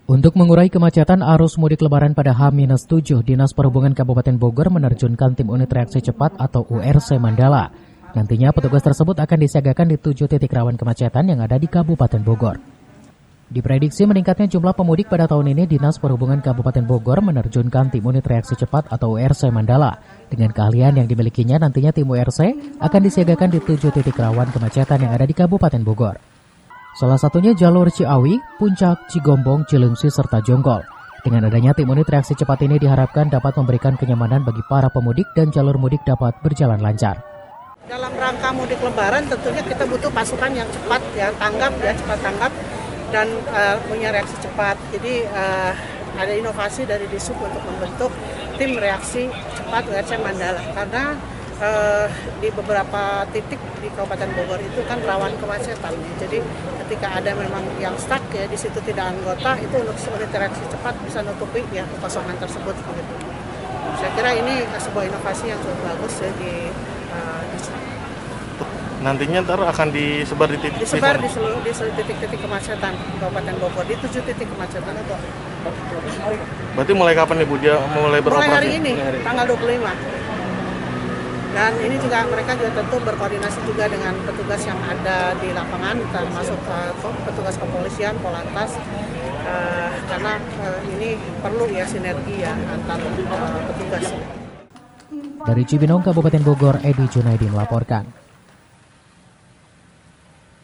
Untuk mengurai kemacetan arus mudik lebaran pada H-7, Dinas Perhubungan Kabupaten Bogor menerjunkan tim unit reaksi cepat atau URC Mandala. Nantinya petugas tersebut akan disiagakan di 7 titik rawan kemacetan yang ada di Kabupaten Bogor. Diprediksi meningkatnya jumlah pemudik pada tahun ini, Dinas Perhubungan Kabupaten Bogor menerjunkan tim unit reaksi cepat atau URC Mandala. Dengan keahlian yang dimilikinya, nantinya tim URC akan disiagakan di 7 titik rawan kemacetan yang ada di Kabupaten Bogor. Salah satunya jalur Ciawi, Puncak, Cigombong, Cilengsi, serta Jonggol. Dengan adanya tim unit reaksi cepat ini diharapkan dapat memberikan kenyamanan bagi para pemudik dan jalur mudik dapat berjalan lancar. Dalam rangka mudik lebaran tentunya kita butuh pasukan yang cepat, cepat tanggap dan punya reaksi cepat. Jadi ada inovasi dari Disub untuk membentuk tim reaksi cepat URC Mandala karena di beberapa titik di Kabupaten Bogor itu kan rawan kemacetan. Jadi ketika ada memang yang stuck ya di situ tidak anggota, itu untuk unit reaksi cepat bisa nutupi ya kekosongan tersebut. Gitu. Saya kira ini sebuah inovasi yang cukup bagus ya di nantinya ntar akan disebar di titik di seluruh titik-titik kemacetan di Kabupaten Bogor, di 7 titik kemacetan itu. Berarti mulai kapan nih Bu dia mulai beroperasi? Mulai hari ini, tanggal 25. Dan ini juga mereka juga tentu berkoordinasi juga dengan petugas yang ada di lapangan, termasuk petugas kepolisian, Polantas, karena ini perlu ya sinergi ya antar petugas. Dari Cibinong, Kabupaten Bogor, Edi Junaidi melaporkan.